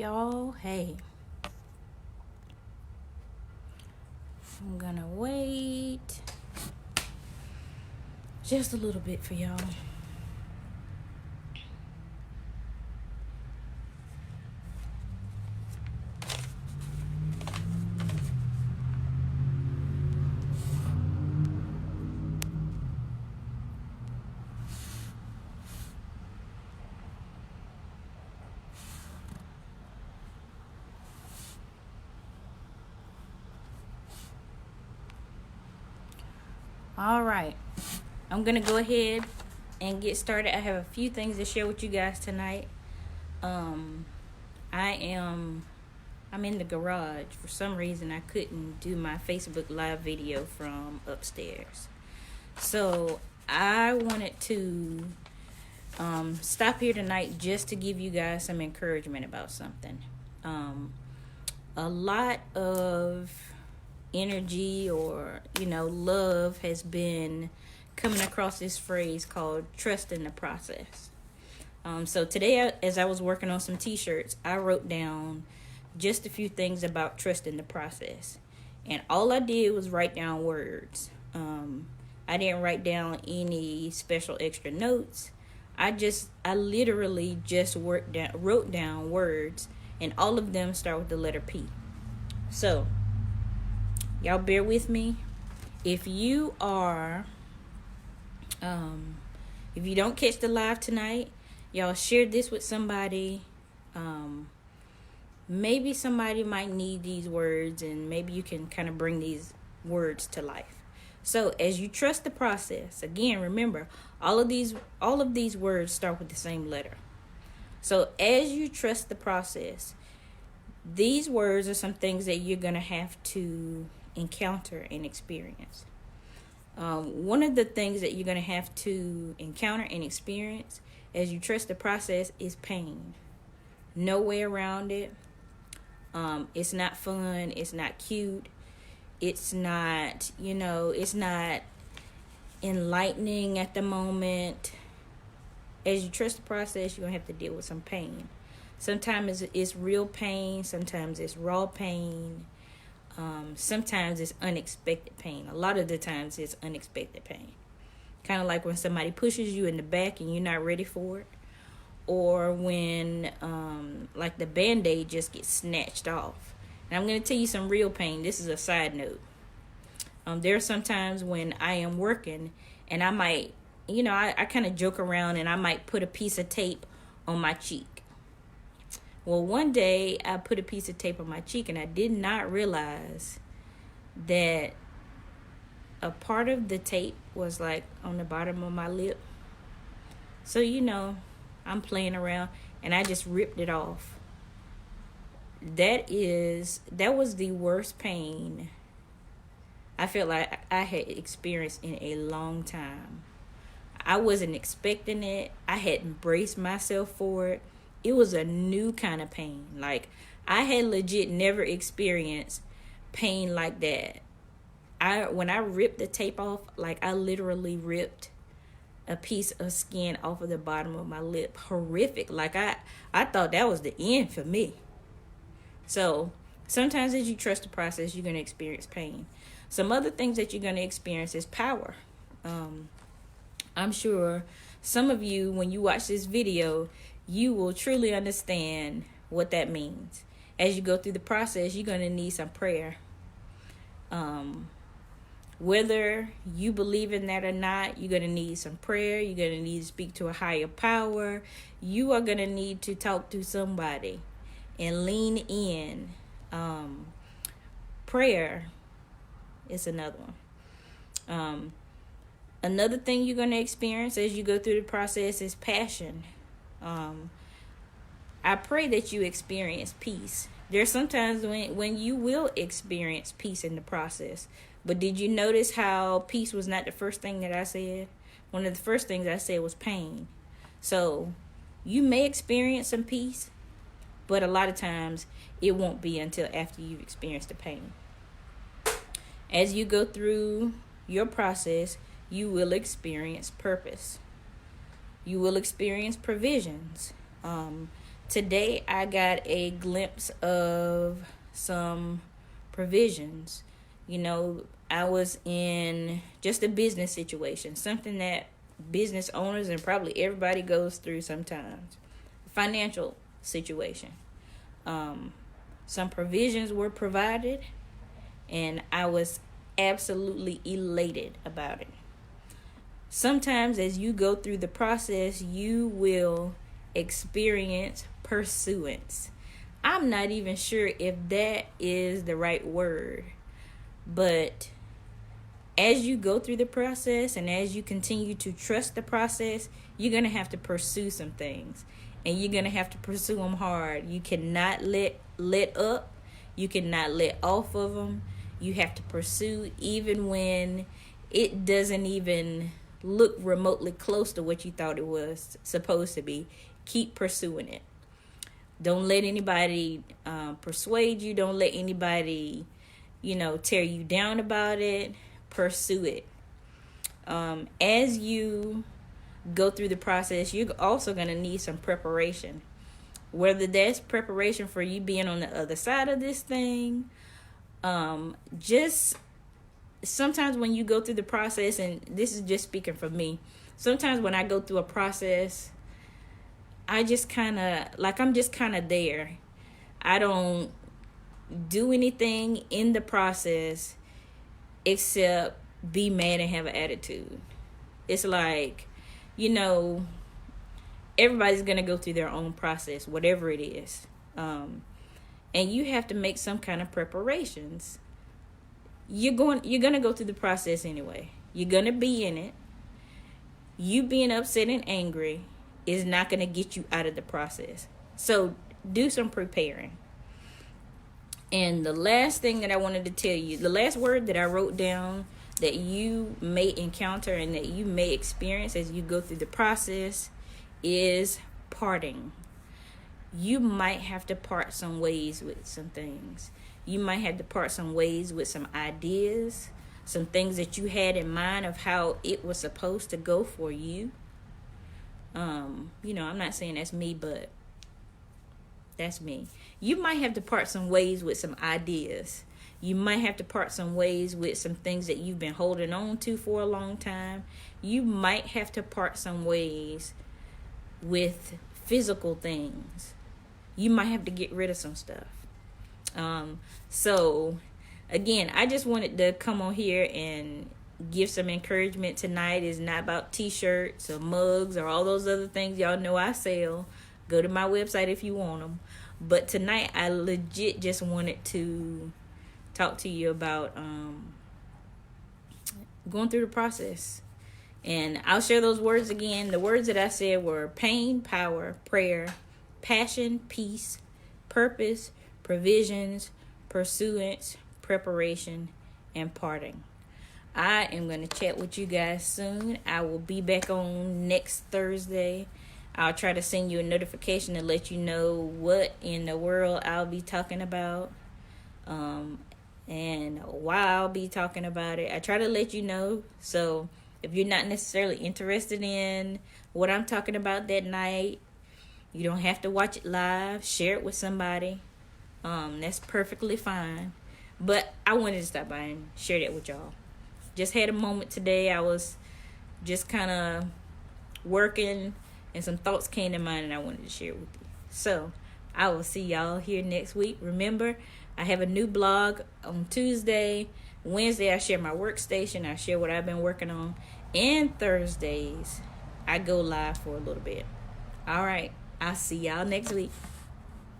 y'all. Hey, I'm gonna wait just a little bit for y'all. All right, I'm gonna go ahead and get started. I have a few things to share with you guys tonight. Um, I am I'm in the garage. For some reason, I couldn't do my Facebook Live video from upstairs, so I wanted to stop here tonight just to give you guys some encouragement about something. Um, a lot of energy or love has been coming across this phrase called trust in the process. So today, as I was working on some t-shirts, I wrote down just a few things about trust in the process, and all I did was write down words. I didn't write down any special extra notes. I literally just wrote down words, and all of them start with the letter P. So y'all bear with me. If you are, if you don't catch the live tonight, y'all share this with somebody. Maybe somebody might need these words, and maybe you can kind of bring these words to life. So as you trust the process, again, remember all of these words start with the same letter. So as you trust the process, these words are some things that you're gonna have to encounter and experience. One of the things that you're going to have to encounter and experience as you trust the process is pain. No way around it. It's not fun. It's not cute. It's not, it's not enlightening at the moment. As you trust the process, you're going to have to deal with some pain. Sometimes it's real pain. Sometimes it's raw pain. Sometimes it's unexpected pain. A lot of the times it's unexpected pain. Kind of like when somebody pushes you in the back and you're not ready for it. Or when like the Band-Aid just gets snatched off. And I'm going to tell you some real pain. This is a side note. There are some times when I am working and I might, I kind of joke around and I might put a piece of tape on my cheek. Well, one day I put a piece of tape on my cheek and I did not realize that a part of the tape was like on the bottom of my lip. So, I'm playing around and I just ripped it off. That was the worst pain I felt like I had experienced in a long time. I wasn't expecting it. I hadn't braced myself for it. It was a new kind of pain. Like, I had legit never experienced pain like that. When I ripped the tape off, like, I literally ripped a piece of skin off of the bottom of my lip. Horrific. Like, I thought that was the end for me. So, sometimes as you trust the process, you're going to experience pain. Some other things that you're going to experience is power. I'm sure some of you, when you watch this video, you will truly understand what that means. As you go through the process, you're going to need some prayer. Whether you believe in that or not, you're going to need some prayer. You're going to need to speak to a higher power. You are going to need to talk to somebody and lean in. Prayer is another one. Another thing you're going to experience as you go through the process is passion. I pray that you experience peace. There's sometimes when you will experience peace in the process. But did you notice how peace was not the first thing that I said? One of the first things I said was pain. So you may experience some peace, but a lot of times it won't be until after you've experienced the pain. As you go through your process, you will experience purpose. You will experience provisions. Today I got a glimpse of some provisions. You know, I was in just a business situation, something that business owners and probably everybody goes through sometimes. Financial situation. Some provisions were provided, and I was absolutely elated about it. Sometimes, as you go through the process, you will experience pursuance. I'm not even sure if that is the right word, but as you go through the process and as you continue to trust the process, you're going to have to pursue some things, and you're going to have to pursue them hard. You cannot let up. You cannot let off of them. You have to pursue even when it doesn't even look remotely close to what you thought it was supposed to be. Keep pursuing it. Don't let anybody persuade you. Don't let anybody, tear you down about it. Pursue it. As you go through the process, you're also going to need some preparation. Whether that's preparation for you being on the other side of this thing, just sometimes when you go through the process, and this is just speaking for me, sometimes when I go through a process, I'm just kind of there. I don't do anything in the process except be mad and have an attitude. It's like, everybody's going to go through their own process, whatever it is. And you have to make some kind of preparations. You're going to go through the process anyway. You're going to be in it. You being upset and angry is not going to get you out of the process. So do some preparing. And the last thing that I wanted to tell you, the last word that I wrote down that you may encounter and that you may experience as you go through the process is parting. You might have to part some ways with some things. You might have to part some ways with some ideas, some things that you had in mind of how it was supposed to go for you. I'm not saying that's me, but that's me. You might have to part some ways with some ideas. You might have to part some ways with some things that you've been holding on to for a long time. You might have to part some ways with physical things. You might have to get rid of some stuff. So again, I just wanted to come on here and give some encouragement tonight. It's not about t-shirts or mugs or all those other things y'all know I sell. Go to my website if you want them. But tonight I legit just wanted to talk to you about going through the process. And I'll share those words again. The words that I said were pain, power, prayer, passion, peace, purpose, provisions, pursuance, preparation, and parting. I am going to chat with you guys soon. I will be back on next Thursday. I'll try to send you a notification to let you know what in the world I'll be talking about. And why I'll be talking about it. I try to let you know. So if you're not necessarily interested in what I'm talking about that night, you don't have to watch it live. Share it with somebody. That's perfectly fine. But I wanted to stop by and share that with y'all. Just had a moment today. I was just kind of working and some thoughts came to mind and I wanted to share it with you. So I will see y'all here next week. Remember, I have a new blog on Tuesday. Wednesday, I share my workstation. I share what I've been working on. And Thursdays, I go live for a little bit. All right. I'll see y'all next week.